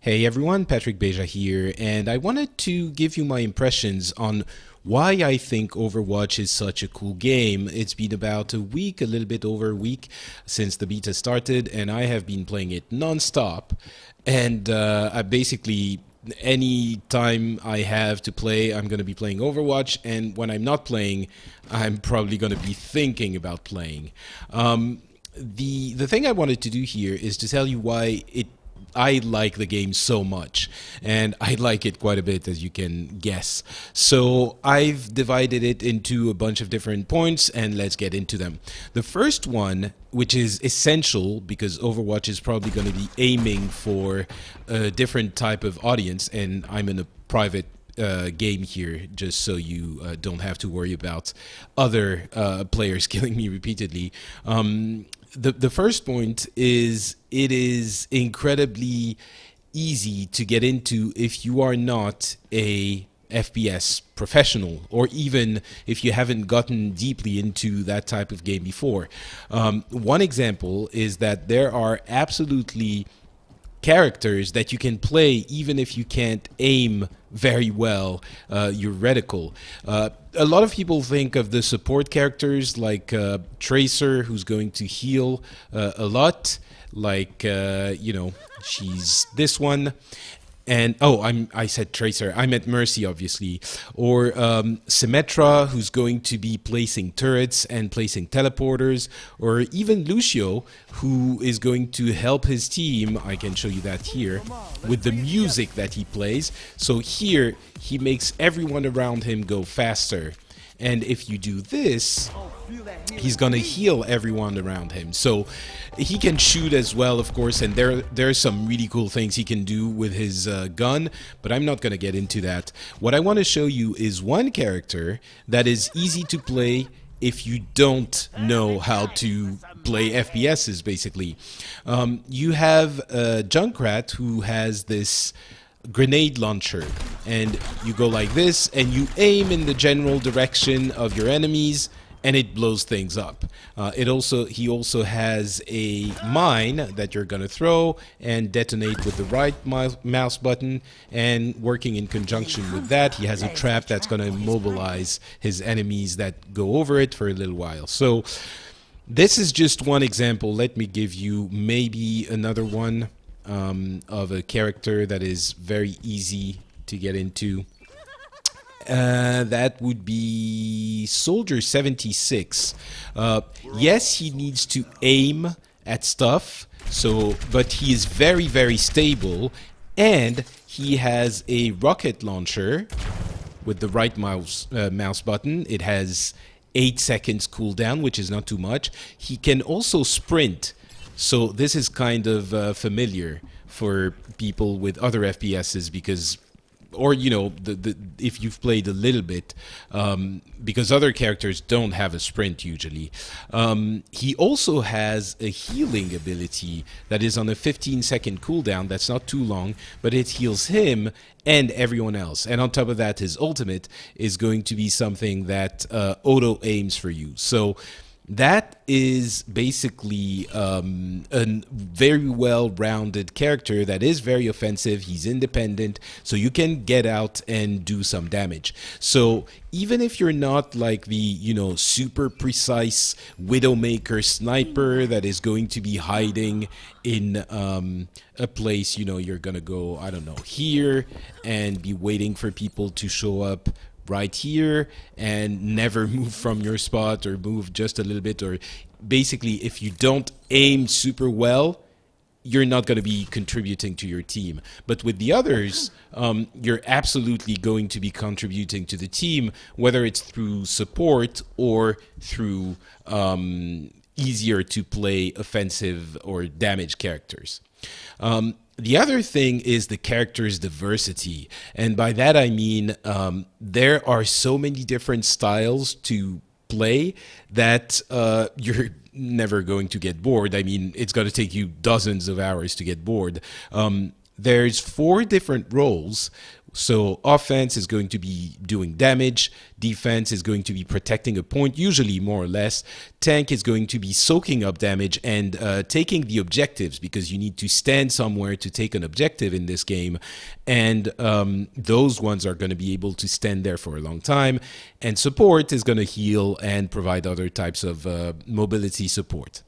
Hey everyone, Patrick Beja here, and I wanted to give you my impressions on why I think Overwatch is such a cool game. It's been about a week, a little bit over a week since the beta started, and I have been playing it nonstop. And I basically, any time I have to play, I'm going to be playing Overwatch, and when I'm not playing, I'm probably going to be thinking about playing. The thing I wanted to do here is to tell you why it I like the game so much, and I like it quite a bit, as you can guess. So I've divided it into a bunch of different points, and let's get into them. The first one, which is essential because Overwatch is probably going to be aiming for a different type of audience, and I'm in a private game here, just so you don't have to worry about other players killing me repeatedly. The first point is it is incredibly easy to get into if you are not a FPS professional, or even if you haven't gotten deeply into that type of game before. One example is that there are absolutely characters that you can play even if you can't aim very well your reticle. A lot of people think of the support characters like Tracer, who's going to heal a lot, like she's this one. And I said Tracer. I meant Mercy, obviously, or Symmetra, who's going to be placing turrets and placing teleporters, or even Lucio, who is going to help his team. I can show you that here with the music that he plays. So here he makes everyone around him go faster. And if you do this, he's going to heal everyone around him. So he can shoot as well, of course, and there's some really cool things he can do with his gun, but I'm not going to get into that. What I want to show you is one character that is easy to play if you don't know how to play FPSs, basically. You have Junkrat, who has this grenade launcher, and you go like this and you aim in the general direction of your enemies and it blows things up. He also has a mine that you're gonna throw and detonate with the right mouse button, and working in conjunction with that, he has a trap that's gonna immobilize his enemies that go over it for a little while. So this is just one example. Let me give you maybe another one of a character that is very easy to get into. That would be Soldier 76. Yes, he needs to aim at stuff, but he is very, very stable, and he has a rocket launcher with the right mouse button. It has 8 seconds cooldown, which is not too much. He can also sprint. So this is kind of familiar for people with other FPSs because, or if you've played a little bit, because other characters don't have a sprint usually. He also has a healing ability that is on a 15-second cooldown. That's not too long, but it heals him and everyone else. And on top of that, his ultimate is going to be something that auto aims for you. So that is basically a very well-rounded character that is very offensive. He's independent, so you can get out and do some damage. So even if you're not like the super precise Widowmaker sniper that is going to be hiding in a place, you're gonna go, I don't know, here and be waiting for people to show up right here and never move from your spot, or move just a little bit, or basically if you don't aim super well, you're not going to be contributing to your team. But with the others, you're absolutely going to be contributing to the team, whether it's through support or through easier to play offensive or damage characters. The other thing is the character's diversity. And by that I mean there are so many different styles to play that you're never going to get bored. I mean, it's going to take you dozens of hours to get bored. there's 4 different roles. So offense is going to be doing damage, defense is going to be protecting a point, usually more or less. Tank is going to be soaking up damage and taking the objectives, because you need to stand somewhere to take an objective in this game. And those ones are going to be able to stand there for a long time. And support is going to heal and provide other types of mobility support.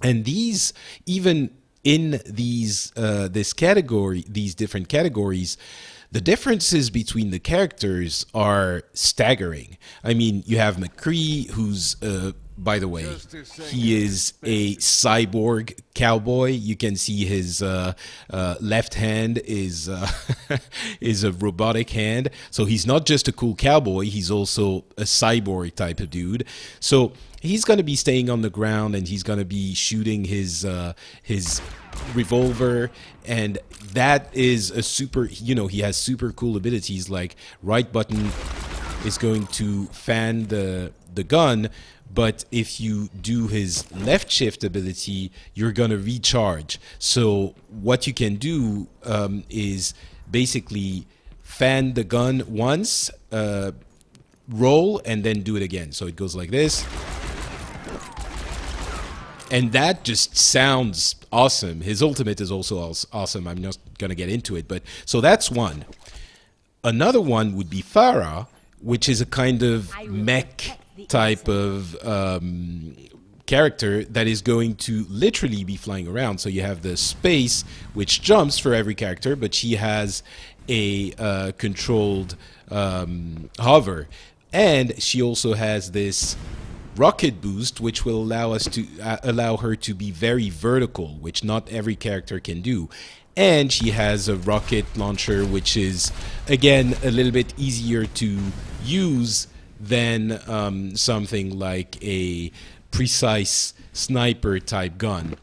And these, even in these these different categories, the differences between the characters are staggering. I mean, you have McCree, who's, by the way, he is a cyborg cowboy. You can see his left hand is is a robotic hand. So he's not just a cool cowboy, he's also a cyborg type of dude. So he's going to be staying on the ground, and he's going to be shooting his revolver, and that is a super, he has super cool abilities, like right button is going to fan the gun, but if you do his left shift ability, you're going to recharge. So what you can do is basically fan the gun once, roll, and then do it again. So it goes like this. And that just sounds awesome. His ultimate is also awesome. I'm not going to get into it. But so that's one. Another one would be Farah, which is a kind of mech type of character that is going to literally be flying around. So you have the space, which jumps for every character, but she has a controlled hover. And she also has this rocket boost, which will allow her to be very vertical, which not every character can do. And she has a rocket launcher, which is, again, a little bit easier to use than something like a precise sniper type gun.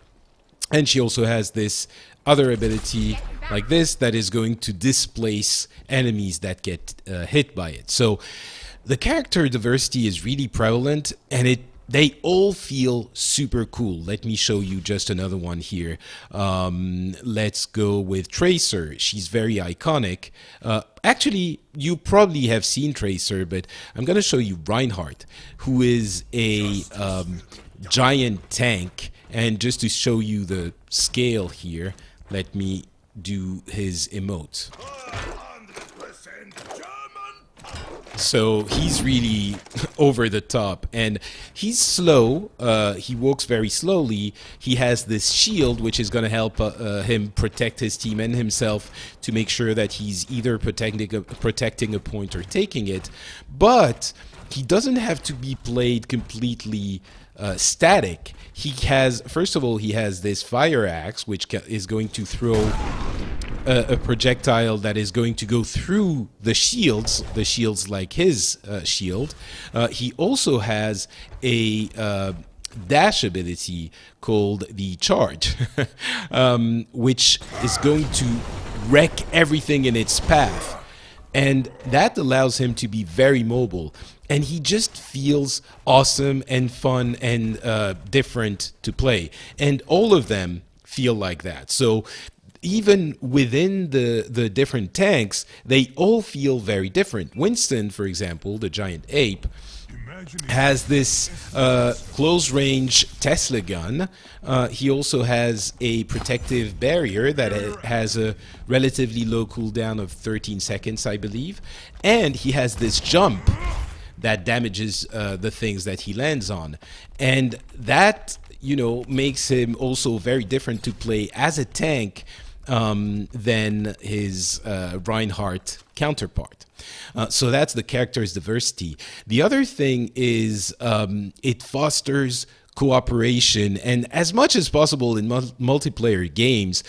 And she also has this other ability like this that is going to displace enemies that get hit by it. So the character diversity is really prevalent, and they all feel super cool. Let me show you just another one here. Let's go with Tracer. She's very iconic. Actually, you probably have seen Tracer, but I'm going to show you Reinhardt, who is a giant tank. And just to show you the scale here, let me do his emote. So he's really over the top, and he's slow. He walks very slowly. He has this shield, which is going to help him protect his team and himself, to make sure that he's either protecting a point or taking it. But he doesn't have to be played completely static. He has, first of all, he has this fire axe, which is going to throw a projectile that is going to go through the shields like his shield. He also has a dash ability called the charge, which is going to wreck everything in its path. And that allows him to be very mobile. And he just feels awesome and fun and different to play. And all of them feel like that. So even within the different tanks, they all feel very different. Winston, for example, the giant ape, has this close-range Tesla gun. He also has a protective barrier that has a relatively low cooldown of 13 seconds, I believe. And he has this jump that damages the things that he lands on. And that, makes him also very different to play as a tank than his Reinhardt counterpart. So that's the character's diversity. The other thing is it fosters cooperation, and as much as possible in multiplayer games,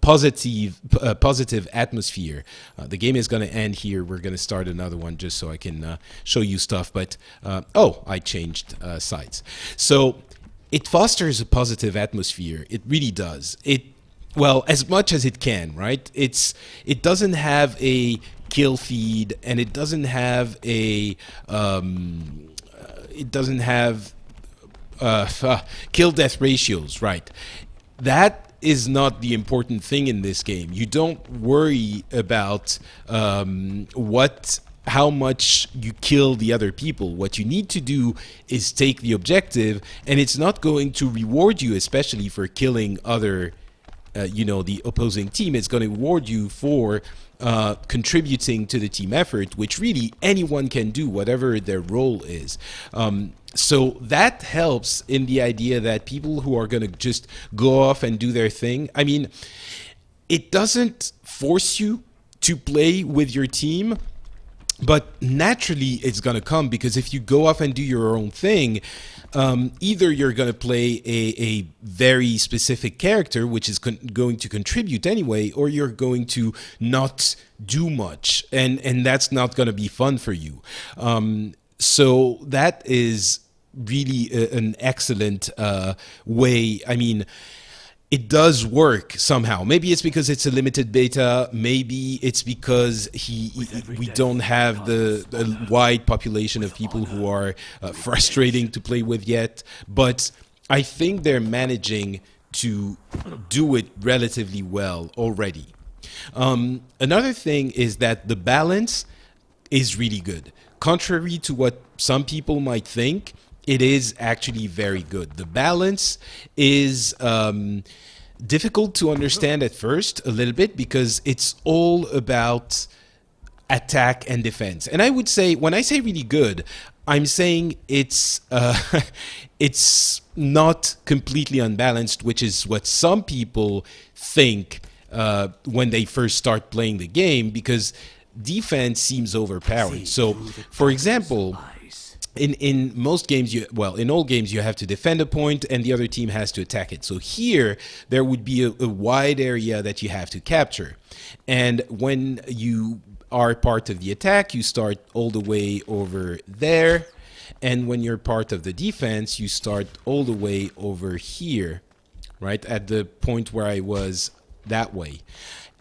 positive atmosphere. The game is going to end here. We're going to start another one just so I can show you stuff. But I changed sides. So it fosters a positive atmosphere. It really does. Well, as much as it can, right? It doesn't have a kill feed, and it doesn't have a kill death ratios, right? That is not the important thing in this game. You don't worry about how much you kill the other people. What you need to do is take the objective, and it's not going to reward you, especially for killing other the opposing team. It's going to reward you for contributing to the team effort, which really anyone can do, whatever their role is. So that helps in the idea that people who are going to just go off and do their thing, I mean, it doesn't force you to play with your team, but naturally it's going to come, because if you go off and do your own thing, either you're going to play a very specific character, which is going to contribute anyway, or you're going to not do much, and that's not going to be fun for you. So that is really an excellent way. I mean, it does work somehow. Maybe it's because it's a limited beta. Maybe it's because we don't have the wide population of people who are frustrating to play with yet. But I think they're managing to do it relatively well already. Another thing is that the balance is really good. Contrary to what some people might think, it is actually very good. The balance is difficult to understand at first a little bit, because it's all about attack and defense. And I would say, when I say really good, I'm saying it's it's not completely unbalanced, which is what some people think when they first start playing the game, because defense seems overpowering. So, for example, in most games, in all games, you have to defend a point and the other team has to attack it. So here, there would be a wide area that you have to capture. And when you are part of the attack, you start all the way over there. And when you're part of the defense, you start all the way over here, right? At the point where I was that way.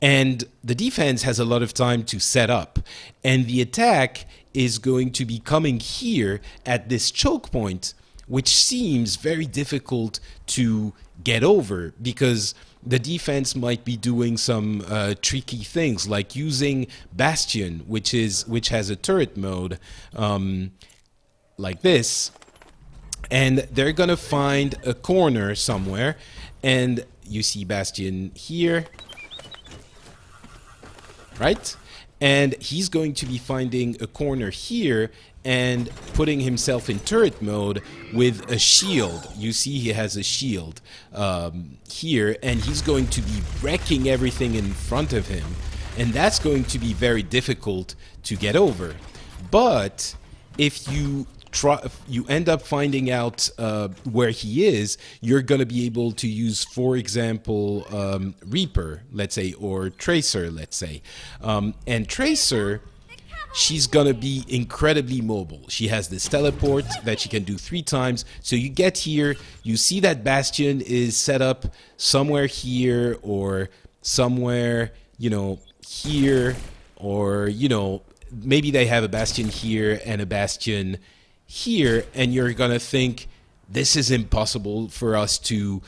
And the defense has a lot of time to set up. And the attack is going to be coming here at this choke point, which seems very difficult to get over, because the defense might be doing some tricky things, like using Bastion, which has a turret mode like this, and they're gonna find a corner somewhere, and you see Bastion here, right? And he's going to be finding a corner here and putting himself in turret mode with a shield. You see he has a shield here, and he's going to be wrecking everything in front of him. And that's going to be very difficult to get over. But if you end up finding out where he is, you're going to be able to use, for example, Reaper, let's say, or Tracer, let's say. And Tracer, she's going to be incredibly mobile. She has this teleport that she can do 3 times. So you get here, you see that Bastion is set up somewhere here, or somewhere, here, or, maybe they have a Bastion here and a Bastion here, and you're gonna think this is impossible for us to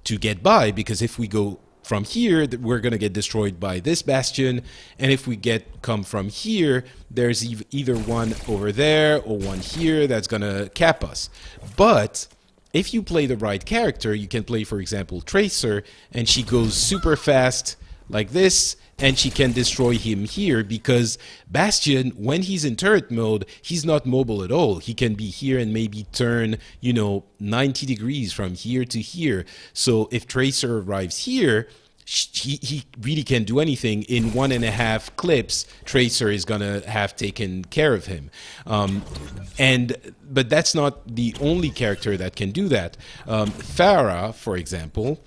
get by, because if we go from here, we're gonna get destroyed by this Bastion, and if we come from here, there's either one over there or one here that's gonna cap us. But if you play the right character, you can play, for example, Tracer, and she goes super fast like this, and she can destroy him here, because Bastion, when he's in turret mode, he's not mobile at all. He can be here and maybe turn, 90 degrees from here to here. So if Tracer arrives here, he really can't do anything. In 1.5 clips, Tracer is gonna have taken care of him. But that's not the only character that can do that. Farah, for example,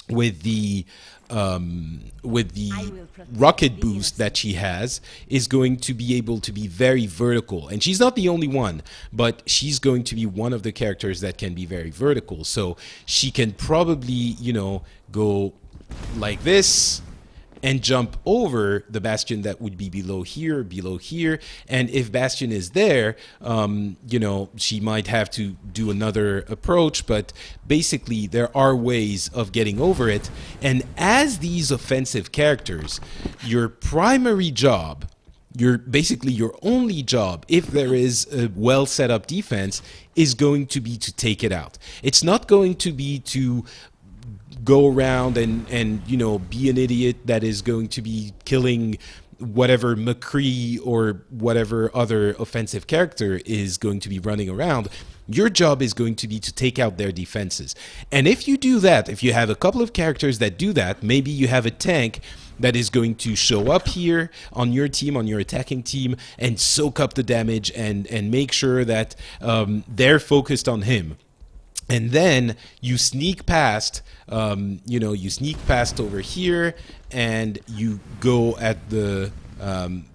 with the rocket boost that she has, is going to be able to be very vertical. And she's not the only one, but she's going to be one of the characters that can be very vertical. So she can probably, go like this, and jump over the bastion that would be below here. And if bastion is there, she might have to do another approach. But basically, there are ways of getting over it. And as these offensive characters, your primary job, your only job, if there is a well set up defense, is going to be to take it out. It's not going to be to go around and be an idiot that is going to be killing whatever McCree or whatever other offensive character is going to be running around. Your job is going to be to take out their defenses. And if you do that, if you have a couple of characters that do that, maybe you have a tank that is going to show up here on your team, on your attacking team, and soak up the damage and make sure that they're focused on him. And then you sneak past, over here, and you go at the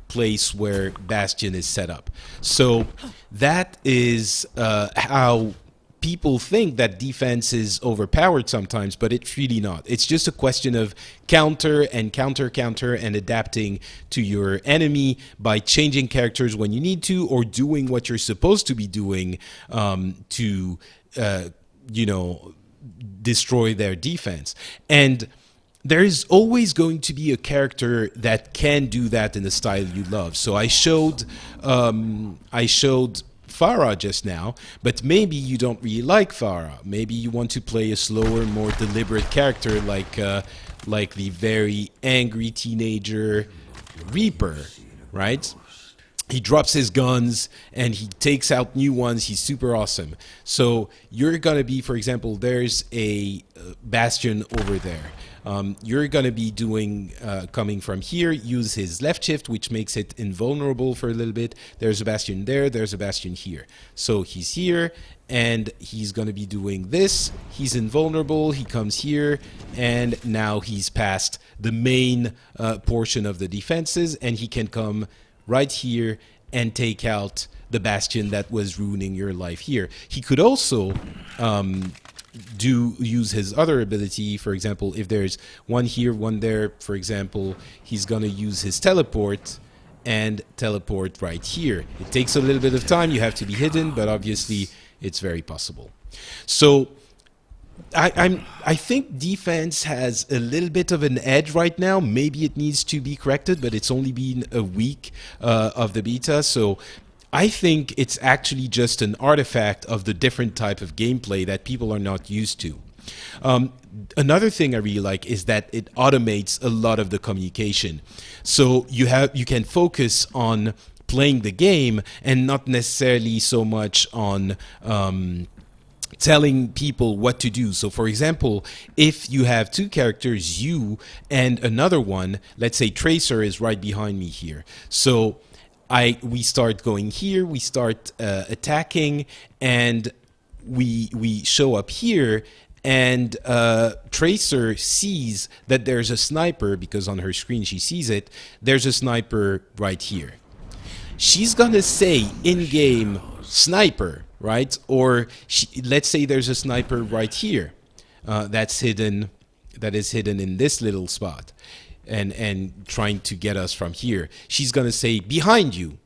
place where Bastion is set up. So that is how people think that defense is overpowered sometimes, but it's really not. It's just a question of counter and counter and adapting to your enemy by changing characters when you need to, or doing what you're supposed to be doing to destroy their defense. And there is always going to be a character that can do that in the style you love. So I showed Farah just now, but maybe you don't really like Farah. Maybe you want to play a slower, more deliberate character like the very angry teenager Reaper, right? He drops his guns and he takes out new ones. He's super awesome. So you're going to be, for example, there's a bastion over there. You're going to be doing, coming from here, use his left shift, which makes it invulnerable for a little bit. There's a bastion there. There's a bastion here. So he's here and he's going to be doing this. He's invulnerable. He comes here and now he's past the main portion of the defenses, and he can come right here and take out the bastion that was ruining your life here. He could also use his other ability. For example, if there's one here, one there, for example, he's gonna use his teleport and teleport right here. It takes a little bit of time. You have to be hidden, but obviously it's very possible. So I think defense has a little bit of an edge right now. Maybe it needs to be corrected, but it's only been a week of the beta, so I think it's actually just an artifact of the different type of gameplay that people are not used to. Another thing I really like is that it automates a lot of the communication. So you can focus on playing the game and not necessarily so much on telling people what to do. So for example, if you have two characters, you and another one, let's say Tracer is right behind me here. So we start going here, we start attacking, and we show up here, and Tracer sees that there's a sniper, because on her screen she sees it. There's a sniper right here. She's gonna say in-game sniper, right? Or let's say there's a sniper right here that is hidden in this little spot and trying to get us from here. She's gonna say behind you,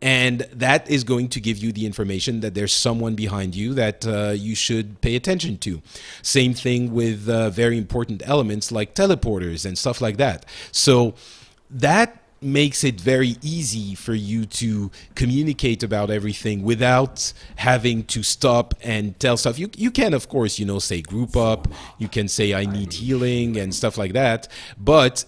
and that is going to give you the information that there's someone behind you that you should pay attention to. Same thing with very important elements like teleporters and stuff like that. So that makes it very easy for you to communicate about everything without having to stop and tell stuff. You can, of course, say group up. You can say I need healing and stuff like that. But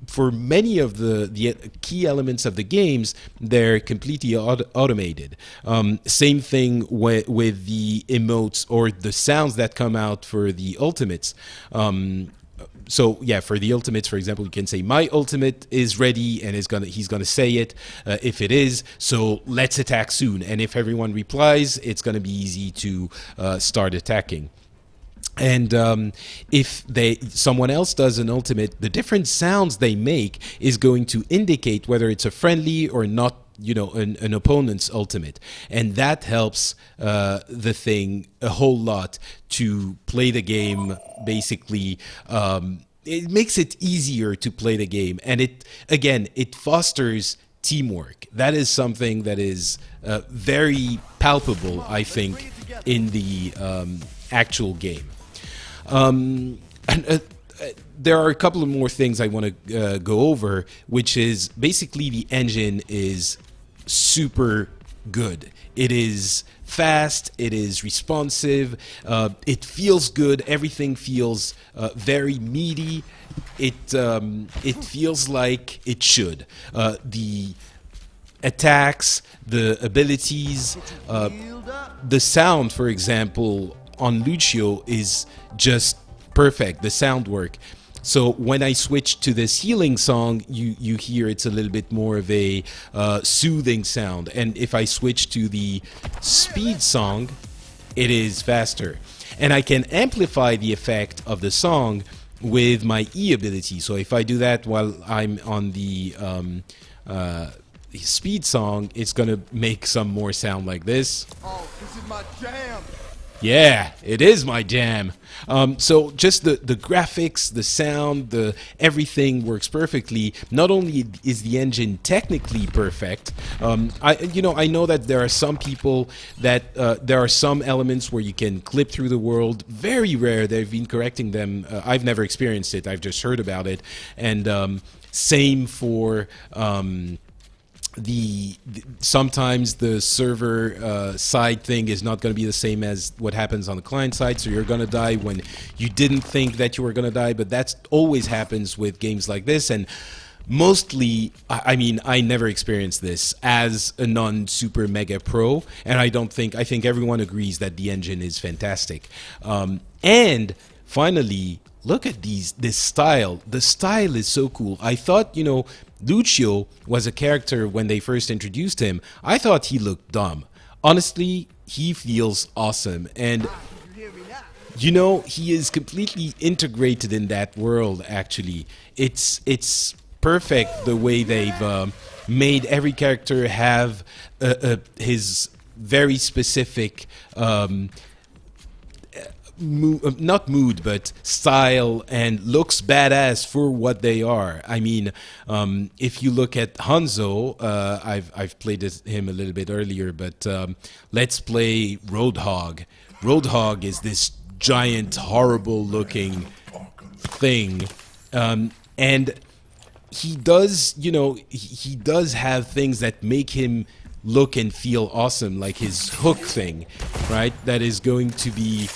for many of the key elements of the games, they're completely automated. Same thing with the emotes or the sounds that come out for the ultimates. So yeah, for the ultimates, for example, you can say my ultimate is ready, and he's gonna say it if it is. So let's attack soon. And if everyone replies, it's gonna be easy to start attacking. And if someone else does an ultimate, the different sounds they make is going to indicate whether it's a friendly or not, an opponent's ultimate. And that helps the thing a whole lot to play the game basically it makes it easier to play the game, and it fosters teamwork. That is something that is very palpable, I think, in the actual game. And there are a couple of more things I want to go over, which is basically the engine is super good. It is fast. It is responsive. It feels good. Everything feels very meaty. It feels like it should. The attacks, the abilities, the sound, for example, on Lucio is just perfect. The sound work. So when I switch to this healing song, you hear it's a little bit more of a soothing sound. And if I switch to the speed song, it is faster. And I can amplify the effect of the song with my E ability. So if I do that while I'm on the speed song, it's going to make some more sound like this. Oh, this is my jam. Yeah, it is my jam. So just the graphics, the sound, everything works perfectly. Not only is the engine technically perfect, I know that there are some people that there are some elements where you can clip through the world. Very rare. They've been correcting them. I've never experienced it. I've just heard about it. And same for sometimes the server side thing is not going to be the same as what happens on the client side, so you're going to die when you didn't think that you were going to die. But that always happens with games like this, and mostly, I mean, I never experienced this as a non-super mega pro, and I think everyone agrees that the engine is fantastic. And finally, look at this style. The style is so cool. I thought, Lucio was a character when they first introduced him. I thought he looked dumb. Honestly, he feels awesome. And, he is completely integrated in that world, actually. It's perfect the way they've made every character have his very specific not mood, but style, and looks badass for what they are. I mean, if you look at Hanzo, I've played him a little bit earlier, but let's play Roadhog. Roadhog is this giant, horrible-looking thing, and he does, he does have things that make him look and feel awesome, like his hook thing, right? That is going to be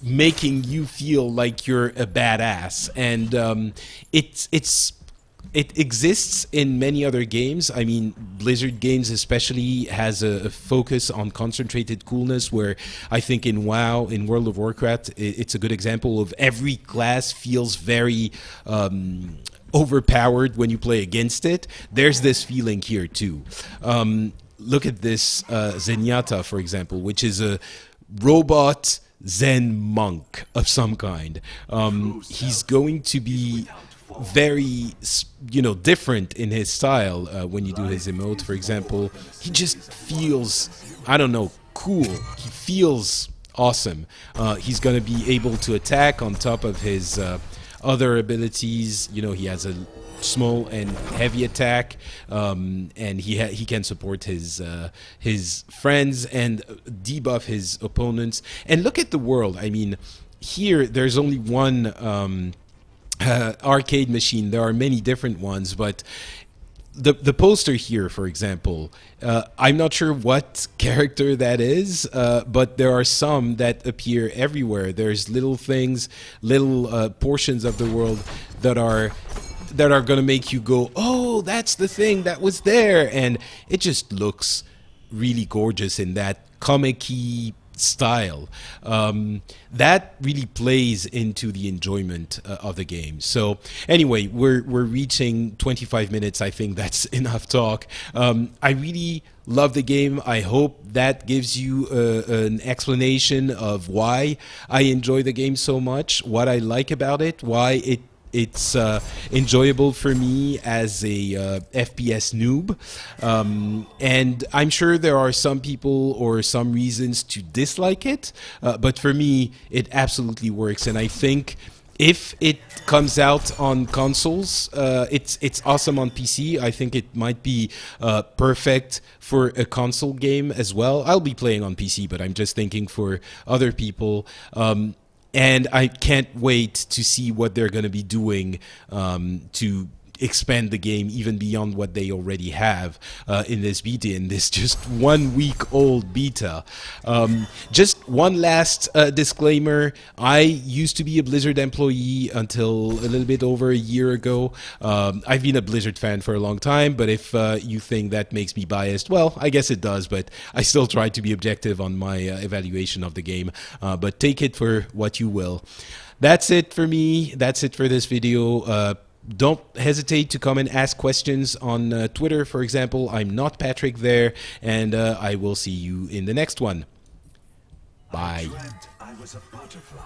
making you feel like you're a badass, and it exists in many other games. I mean, Blizzard games especially has a focus on concentrated coolness, where I think in WoW, in World of Warcraft, it's a good example of every class feels very overpowered when you play against it. There's this feeling here too. Look at this Zenyatta, for example, which is a robot Zen monk of some kind. He's going to be very, different in his style. When you do his emote, for example, he just feels, I don't know, cool. He feels awesome. He's going to be able to attack on top of his other abilities. He has a small and heavy attack, and he can support his friends and debuff his opponents. And look at the world. I mean, here there's only one arcade machine. There are many different ones, but the poster here, for example, I'm not sure what character that is, but there are some that appear everywhere. There's little things, little portions of the world that are going to make you go, oh, that's the thing that was there. And it just looks really gorgeous in that comic-y style. That really plays into the enjoyment of the game. So anyway, we're reaching 25 minutes. I think that's enough talk. I really love the game. I hope that gives you an explanation of why I enjoy the game so much, what I like about it, why it's enjoyable for me as a FPS noob, and I'm sure there are some people or some reasons to dislike it, but for me it absolutely works. And I think If it comes out on consoles, it's awesome on PC. I think it might be perfect for a console game as well. I'll be playing on PC, but I'm just thinking for other people. And I can't wait to see what they're going to be doing to expand the game even beyond what they already have in this beta, in this just 1 week old beta. Just one last disclaimer. I used to be a Blizzard employee until a little bit over a year ago. I've been a Blizzard fan for a long time, but if you think that makes me biased, well, I guess it does, but I still try to be objective on my evaluation of the game. But take it for what you will. That's it for me. That's it for this video. Don't hesitate to come and ask questions on Twitter, for example. I'm not Patrick there, and I will see you in the next one. Bye. I dreamt I was a butterfly.